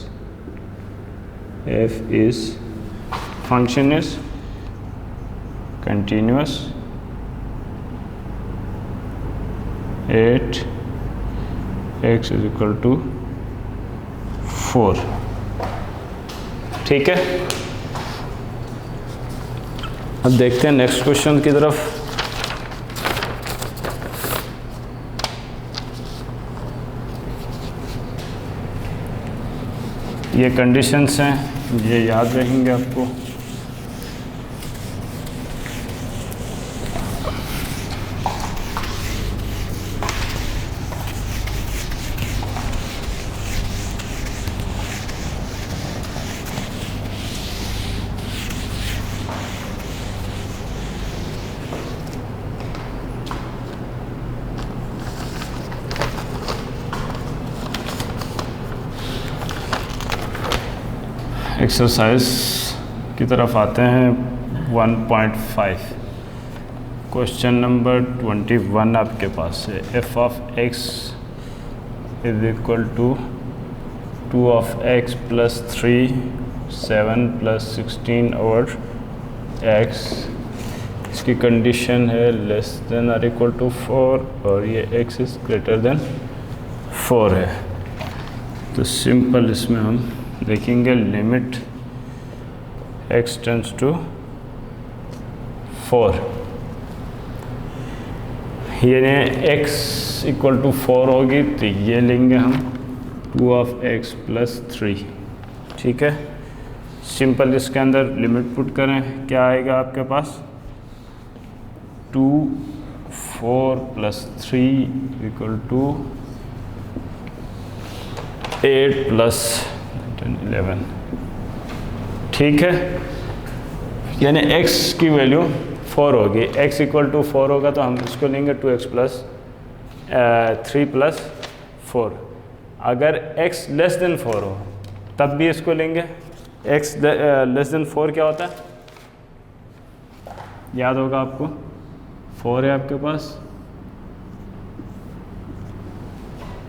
f is function is continuous at x is equal to 4, ठीक है। अब देखते हैं नेक्स्ट क्वेश्चन की तरफ। ये कंडीशंस हैं, ये याद रहेंगे आपको। एक्सरसाइज की तरफ आते हैं 1.5। क्वेश्चन नंबर 21 आपके पास है, f of x is equal to 2 of x plus 3 7 plus 16 over x। इसकी कंडीशन है less than or equal to 4 और ये x इज ग्रेटर देन 4 है। तो सिंपल इसमें हम देखेंगे लिमिट x टेंड्स टू 4, यानी x इक्वल टू 4 होगी तो ये लेंगे हम 2 ऑफ x प्लस 3, ठीक है। सिंपल इसके अंदर लिमिट पुट करें, क्या आएगा आपके पास, 2 4 प्लस 3 इक्वल टू 8 प्लस 11, ठीक है। यानी x की वैल्यू 4 होगी, x इक्वल टू 4 होगा तो हम इसको लेंगे 2x प्लस 3 प्लस 4। अगर x लेस देन 4 हो तब भी इसको लेंगे। x लेस देन 4 क्या होता है, याद होगा आपको, 4 है आपके पास,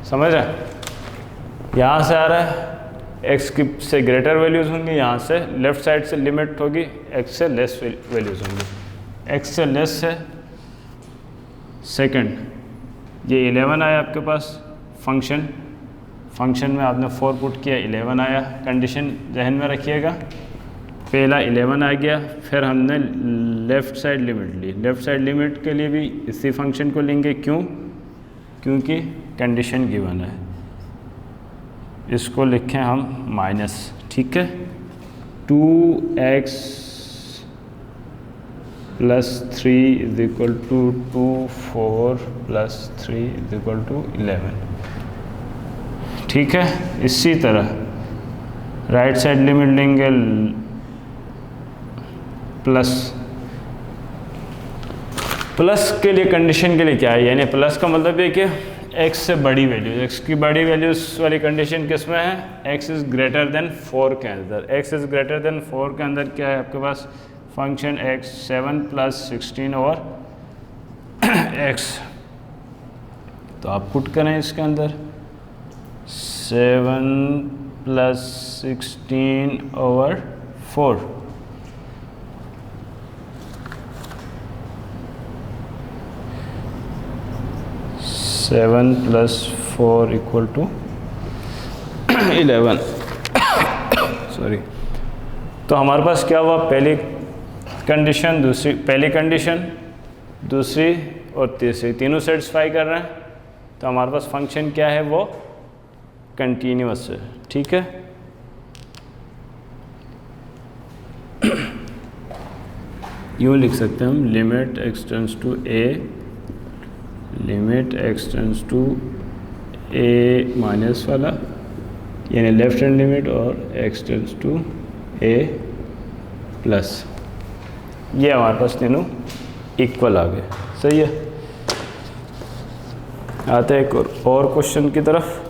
समझ रहे हैं। यहाँ से आ रहा है x की से ग्रेटर वैल्यूज़ होंगी, यहाँ से लेफ़्ट साइड से लिमिट होगी x से लेस वैल्यूज़ होंगी। x से लेस है सेकंड, ये 11 आया आपके पास। फंक्शन में आपने 4 पुट किया, 11 आया। कंडीशन जहन में रखिएगा, पहला 11 आ गया, फिर हमने लेफ़्ट साइड लिमिट ली। लेफ़्ट साइड लिमिट के लिए भी इसी फंक्शन को लेंगे, क्यों, क्योंकि कंडीशन गिवन है। इसको लिखें हम माइनस, ठीक है। 2x plus 3 is equal to 2, 4 plus 3 is equal to 11। ठीक है, इसी तरह राइट साइड लिमिट लेंगे प्लस के लिए कंडीशन के लिए क्या है, यानी प्लस का मतलब है कि x से बड़ी वैल्यू, x की बड़ी वैल्यूज वाली कंडीशन किस में है, x इज़ ग्रेटर देन 4 के अंदर। x इज़ ग्रेटर देन 4 के अंदर क्या है आपके पास फंक्शन x 7 प्लस 16 और x, तो आप पुट करें इसके अंदर 7 plus 16 over 4, seven plus 4 equal to 11। Sorry, तो हमारे पास क्या हुआ, पहली कंडीशन, पहली कंडीशन, दूसरी और तीसरी, तीनों सेटिस्फाई कर रहे हैं, तो हमारे पास फंक्शन क्या है, वो कंटिन्यूअस है। ठीक है, यूँ लिख सकते हैं हम, limit x tends to a, limit x tends to a minus वाला, यानी लेफ्ट हैंड लिमिट, और x tends to a plus, ये हमारे पास तीनों इक्वल आ गए। सही है, आते हैं एक और क्वेश्चन की तरफ।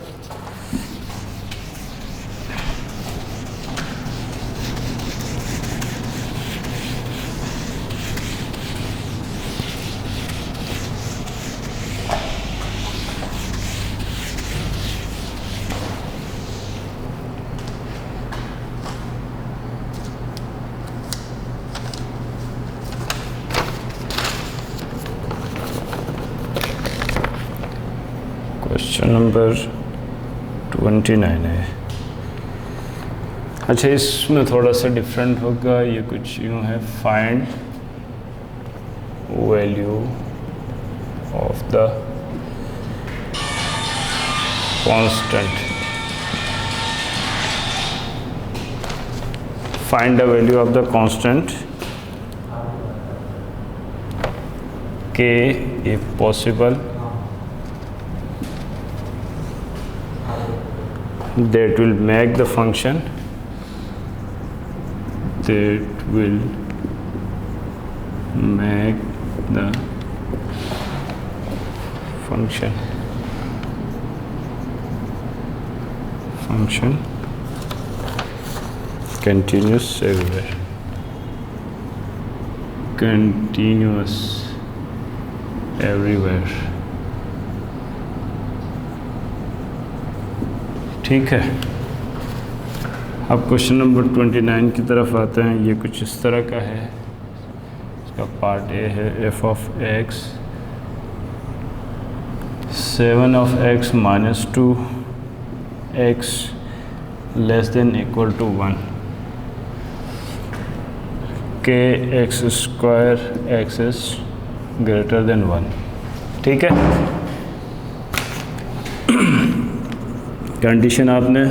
क्वेश्चन नंबर 29 है। अच्छा, इसमें थोड़ा सा डिफरेंट होगा, ये कुछ यूँ है, find value of the constant, find the value of the constant k if possible that will make the function continuous everywhere, continuous everywhere। ठीक है, अब क्वेश्चन नंबर 29 की तरफ आते हैं। ये कुछ इस तरह का है, इसका पार्ट ए है, f of x 7 of x minus 2 x less than equal to 1 k x square x is greater than 1। ठीक है, कंडीशन आपने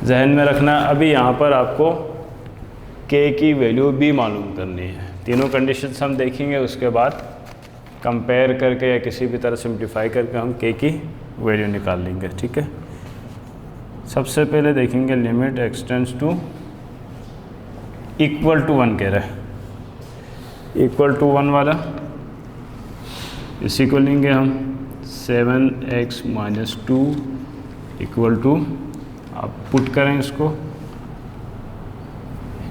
जहन में रखना। अभी यहाँ पर आपको k की वैल्यू भी मालूम करनी है। तीनों कंडीशंस हम देखेंगे, उसके बाद कंपेयर करके या किसी भी तरह सिंप्लीफाई करके हम k की वैल्यू निकाल लेंगे। ठीक है, सबसे पहले देखेंगे limit x tends to equal to 1 कह रहा है, इक्वल टू 1 वाला इसी को लेंगे हम 7x माइनस 2 इक्वल टू, आप पुट करें इसको,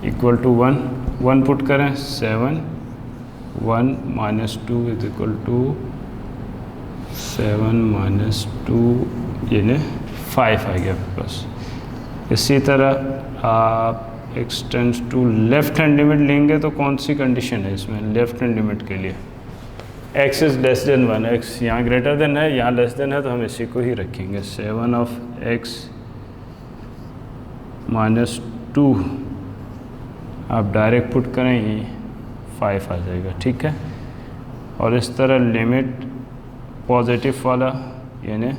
इक्वल टू 1 पुट करें, 7 1 minus 2 is equal to 7 minus 2 यानी 5 आ गया प्लस। इसी तरह आप x tends to left hand limit लेंगे तो कौन सी कंडीशन है इसमें, लेफ्ट हैंड लिमिट के लिए x is less then 1, x यहाँ ग्रेटर देन है, यहाँ लेस देन है, तो हम इसी को ही रखेंगे। 7 ऑफ x माइनस 2 आप डायरेक्ट पुट करें, ये 5 आ जाएगा। ठीक है, और इस तरह लिमिट पॉजिटिव वाला यानी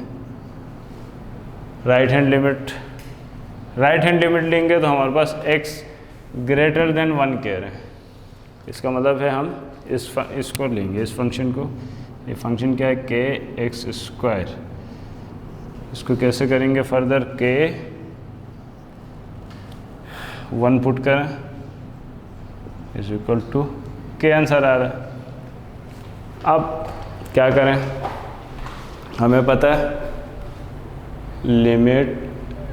राइट हैंड लिमिट लेंगे तो हमारे पास x ग्रेटर देन 1 कह रहे हैं, इसका मतलब है हम इसको लेंगे, इस फंक्शन को। ये फंक्शन क्या है, के एक्स स्क्वायर। इसको कैसे करेंगे फर्दर, के 1 पुट करें इज इक्वल टू के, आंसर आ रहा है। अब क्या करें, हमें पता है limit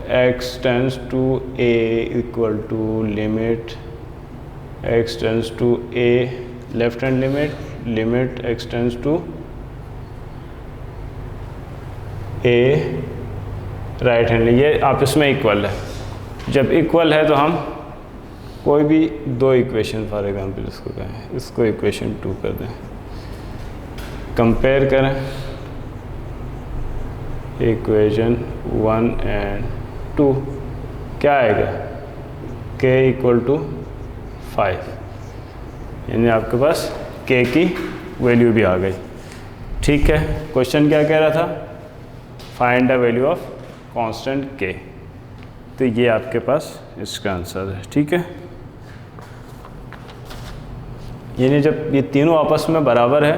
x tends to a equal to limit x tends to a left hand limit x tends to a right hand. ये आपस में इक्वल है। जब इक्वल है तो हम कोई भी दो इक्वेशन फॉर एग्जांपल इसको कहें, इसको इक्वेशन 2 कर दें, कंपेयर करें इक्वेशन 1 एंड 2, क्या आएगा, k इक्वल टू 5, यानी आपके पास k की वैल्यू भी आ गई। ठीक है, क्वेश्चन क्या कह रहा था, find the value of constant k। तो ये आपके पास इसका आंसर है। ठीक है, यानी जब ये तीनों आपस में बराबर है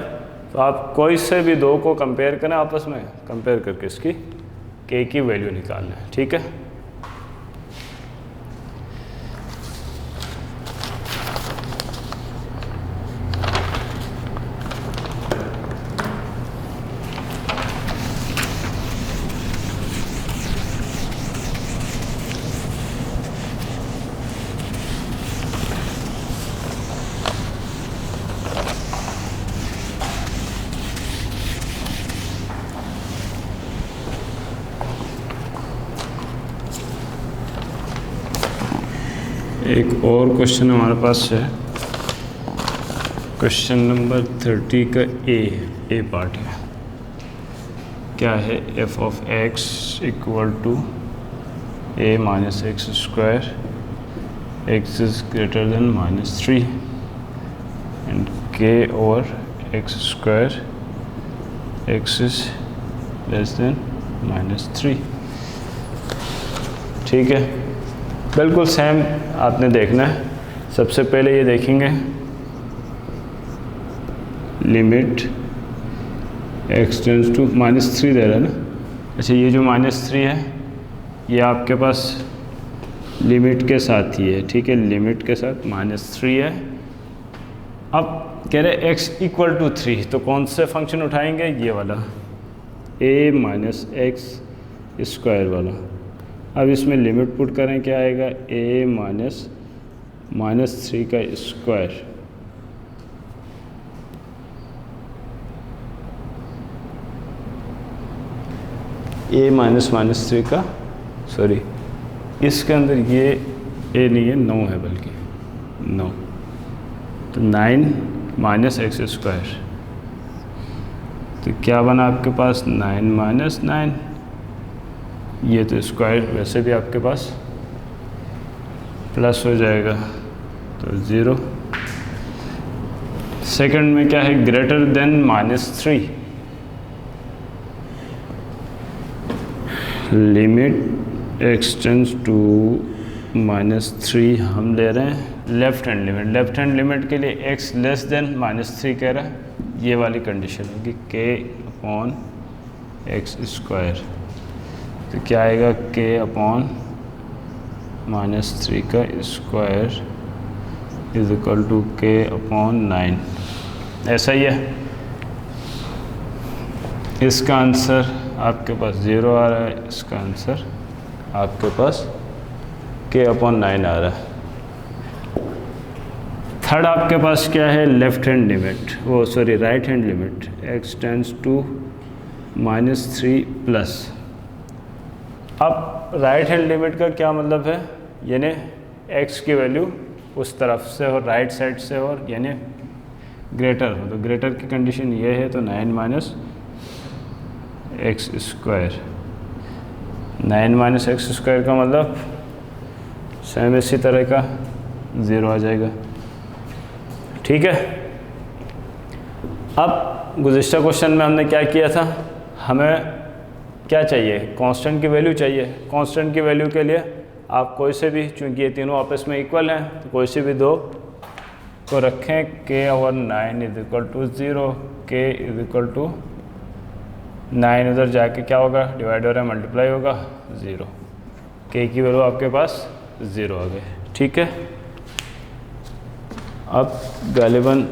तो आप कोई से भी दो को कंपेयर करें, आपस में कंपेयर करके इसकी k की वैल्यू निकालना है। ठीक है, एक और क्वेश्चन हमारे पास है, क्वेश्चन नंबर 30 का ए पार्ट है। क्या है, F of x equal to a minus x square, x is greater than -3 and k over x square, x is less than -3। ठीक है, बिल्कुल सेम आपने देखना है। सबसे पहले ये देखेंगे लिमिट x टेंस टू -3 दे रहा है ना। अच्छा, ये जो -3 है ये आपके पास लिमिट के साथ ही है। ठीक है, लिमिट के साथ -3 है। अब कह रहे x इक्वल टू 3, तो कौन से फंक्शन उठाएंगे, ये वाला a माइनस एक्स स्क्वायर वाला। अब इसमें लिमिट पुट करें, क्या आएगा, a माइनस -3 का स्क्वायर, a माइनस -3 का, सॉरी इसके अंदर ये a नहीं है, 9 है, बल्कि 9, तो 9 माइनस एक्स स्क्वायर। तो क्या बना आपके पास, 9 माइनस 9, ये तो स्क्वायर वैसे भी आपके पास प्लस हो जाएगा, तो 0। सेकंड में क्या है, greater than -3, limit x tends to -3 हम ले रहे हैं left hand limit. Left hand limit के लिए x लेस देन -3 कह रहा है, ये वाली कंडीशन होगी k अपॉन एक्स स्क्वायर। तो क्या आएगा, k अपॉन -3 का square is equal to k upon 9। ऐसा ही है, इसका आंसर आपके पास 0 आ रहा है, इसका आंसर आपके पास k अपॉन 9 आ रहा है। थर्ड आपके पास क्या है, लेफ्ट हैंड लिमिट, वो sorry right hand limit, x tends to -3 plus. अब राइट हैंड लिमिट का क्या मतलब है, यानी x की वैल्यू उस तरफ से और राइट साइड से, और यानी ग्रेटर हो, तो ग्रेटर की कंडीशन ये है, तो 9 minus x square, 9 minus x square का मतलब सेम इसी तरह का 0 आ जाएगा। ठीक है, अब गुज़िश्ता क्वेश्चन में हमने क्या किया था, हमें क्या चाहिए, कांस्टेंट की वैल्यू चाहिए। कांस्टेंट की वैल्यू के लिए आप कोई से भी, चूंकि ये तीनों आपस में इक्वल हैं, तो कोई से भी दो इसको रखें k/9 is equal to 0, k is equal to 9 उधर जाके क्या होगा, डिवाइड हो रहा है, मल्टीप्लाई होगा 0, k की वैल्यू आपके पास 0 आ गई। ठीक है, अब गालिबन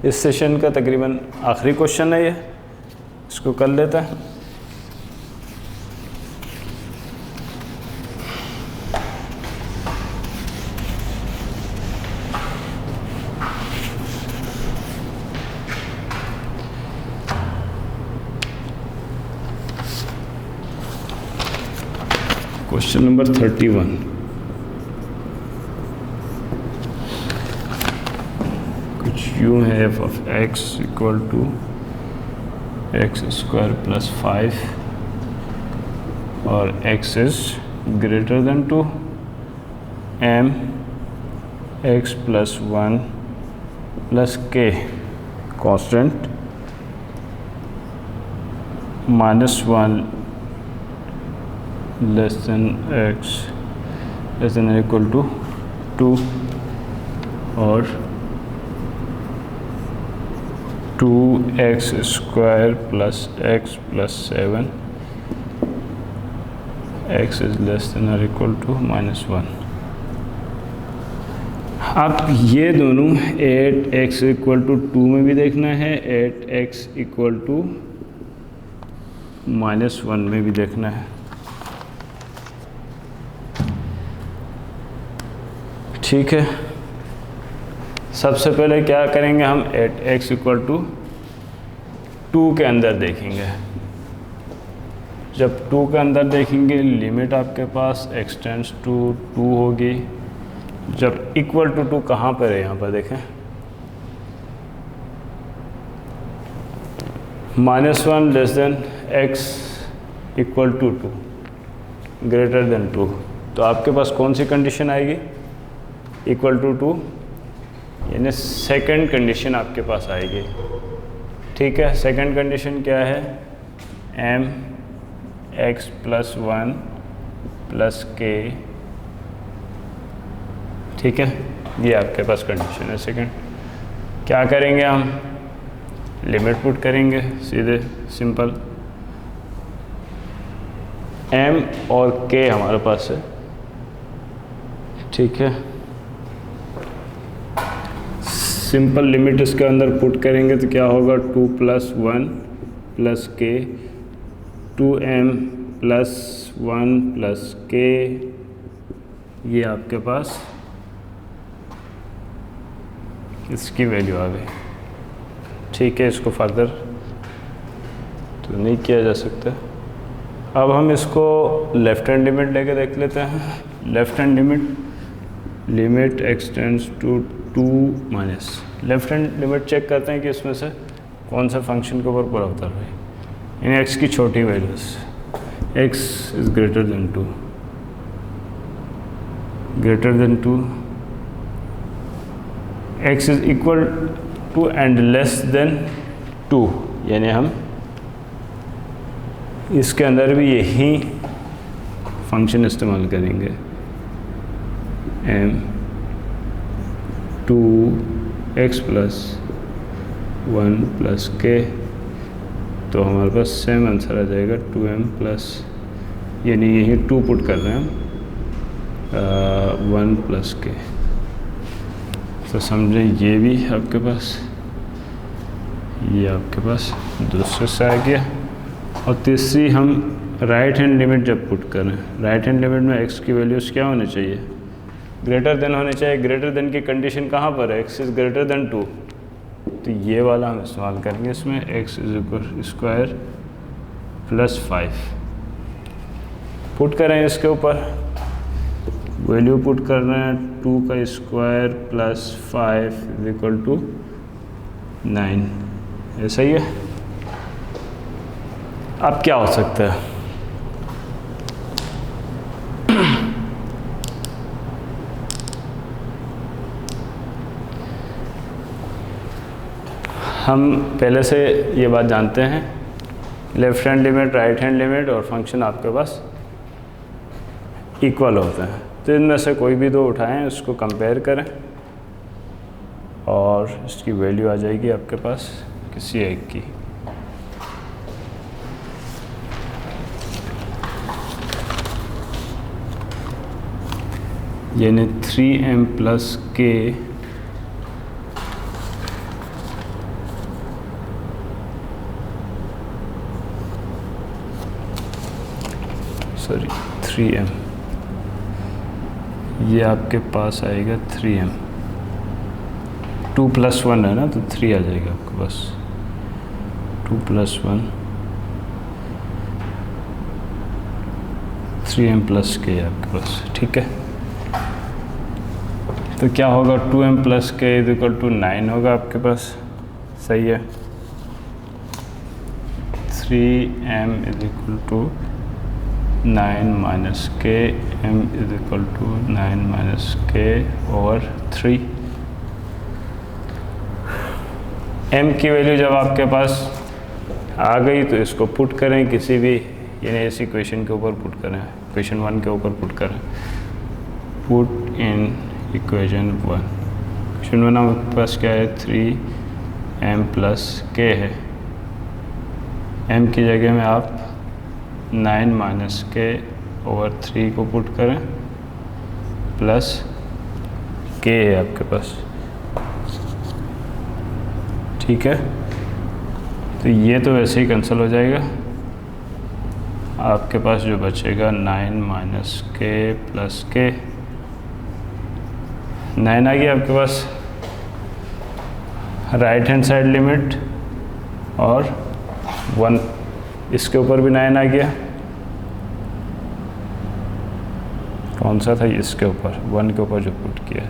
इस सेशन का तकरीबन आखिरी क्वेश्चन है ये, इसको कर लेते हैं। क्वेश्चन नंबर 31, कुछ यूँ है f of x equal to x² plus 5 और x is greater than 2, m x plus 1 plus k constant -1 less than x less than equal to 2 और 2x² plus x plus 7 x is less than और equal to -1। आप ये दोनों 8x equal to 2 में भी देखना है, 8x इक्वल टू -1 में भी देखना है। ठीक है, सबसे पहले क्या करेंगे हम 8x इक्वल टू 2 के अंदर देखेंगे। जब 2 के अंदर देखेंगे लिमिट आपके पास x टेंड्स टू 2 होगी। जब इक्वल टू 2 कहाँ पर है, यहाँ पर देखें -1 less than x equal to 2 greater than 2, तो आपके पास कौन सी कंडीशन आएगी, इक्वल टू 2, यानी सेकंड कंडीशन आपके पास आएगी। ठीक है, सेकंड कंडीशन क्या है, m x plus 1 plus k। ठीक है, ये आपके पास कंडीशन है सेकंड। क्या करेंगे हम, लिमिट पुट करेंगे सीधे सिंपल, m और k हमारे पास है। ठीक है, सिंपल लिमिट इसके अंदर पुट करेंगे तो क्या होगा, 2 plus 1 plus k, 2m plus 1 plus k, ये आपके पास इसकी वैल्यू आ गई। ठीक है, इसको फर्दर तो नहीं किया जा सकता। अब हम इसको लेफ़्ट हैंड लिमिट लेके देख लेते हैं। Left hand limit x tends to 2 minus, left hand limit check करते हैं कि इसमें से कौन सा फंक्शन के ऊपर पूरा उतर रहा है। इन x की छोटी values, x is greater than 2, greater than 2, x is equal to and less than 2, यानी हम इसके अंदर भी यही फंक्शन इस्तेमाल करेंगे, m 2x plus 1 plus k, तो हमारे पास सेम आंसर आ जाएगा 2m प्लस, यानी यही 2 पुट कर रहे हैं हम 1 प्लस k। तो समझें ये भी आपके पास, ये आपके पास दूसरे से आ गया। और तीसरी हम राइट हैंड लिमिट जब पुट करें, राइट हैंड लिमिट में x की वैल्यूज़ क्या होने चाहिए, ग्रेटर देन होने चाहिए। ग्रेटर देन की कंडीशन कहाँ पर है, x इज़ ग्रेटर देन 2, तो ये वाला हम इस्तेमाल करेंगे इसमें, x is equal square plus 5 put करें इसके ऊपर, वैल्यू पुट कर रहे हैं 2 का square plus 5 is equal to 9, ऐसा ही है। अब क्या हो सकता है, हम पहले से ये बात जानते हैं, left hand limit, right hand limit और फंक्शन आपके पास इक्वल होते हैं। तो इनमें से कोई भी दो उठाएं, उसको कंपेयर करें और इसकी वैल्यू आ जाएगी आपके पास किसी एक की। यानी 3m प्लस के सॉरी 3m, ये आपके पास आएगा 3m, 2 + 1 है ना, तो 3 आ जाएगा आपके पास, 2 + 1 3m प्लस के आपके पास। ठीक है, तो क्या होगा, 2m प्लस के = 9 होगा आपके पास। सही है, 3m = 9 माइनस के, m = 9 माइनस के ओवर 3। m की वैल्यू जब आपके पास आ गई तो इसको पुट करें किसी भी यानी इस इक्वेशन के ऊपर पुट करें, इक्वेशन 1 के ऊपर पुट करें, पुट इन इक्वेशन 1। इक्वेशन 1 आपके पास क्या है, 3m प्लस के है, m की जगह में आप 9 माइनस के ओवर 3 को पुट करें, प्लस के है आपके पास। ठीक है, तो ये तो वैसे ही कैंसिल हो जाएगा, आपके पास जो बचेगा 9 माइनस के प्लस के, 9 आ गया आपके पास राइट हैंड साइड लिमिट, और 1 इसके ऊपर भी 9 आ गया, कौन सा था, इसके ऊपर 1 के ऊपर जो पुट किया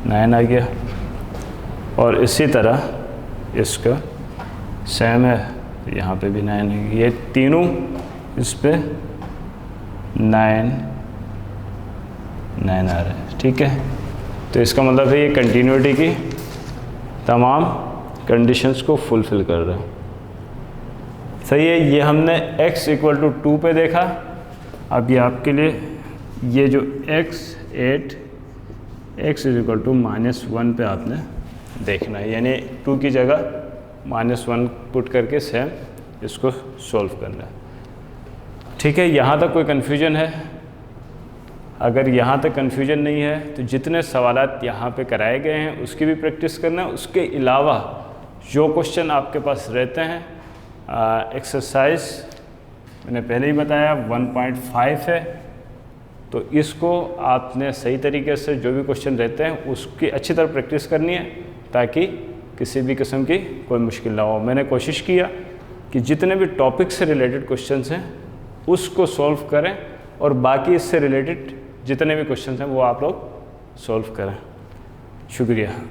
9 आ गया, और इसी तरह इसका सेम है, यहाँ पे भी 9 है, ये तीनों इस पे 9 आ रहा है। ठीक है, तो इसका मतलब है ये कंटिन्यूटी की तमाम कंडीशंस को फुलफ़िल कर रहा है। सही है, ये हमने x = 2 पे देखा। अब ये आपके लिए ये जो x = -1 पे आपने देखना है, यानी 2 की जगह -1 पुट करके सेम इसको सॉल्व करना है। ठीक है, यहाँ तक कोई कन्फ्यूजन है? अगर यहाँ तक कन्फ्यूजन नहीं है तो जितने सवालात यहाँ पे कराए गए हैं उसकी भी प्रैक्टिस करना है। उसके अलावा जो क्वेश्चन आपके पास रहते हैं, एक्सरसाइज मैंने पहले ही बताया 1.5 है, तो इसको आपने सही तरीके से जो भी क्वेश्चन रहते हैं उसकी अच्छी तरह प्रैक्टिस करनी है ताकि किसी भी किस्म की कोई मुश्किल ना हो। मैंने कोशिश किया कि जितने भी टॉपिक से रिलेटेड क्वेश्चंस हैं उसको सॉल्व करें और बाकी इससे रिलेटेड जितने भी क्वेश्चंस हैं वो आप लोग सॉल्व करें। शुक्रिया।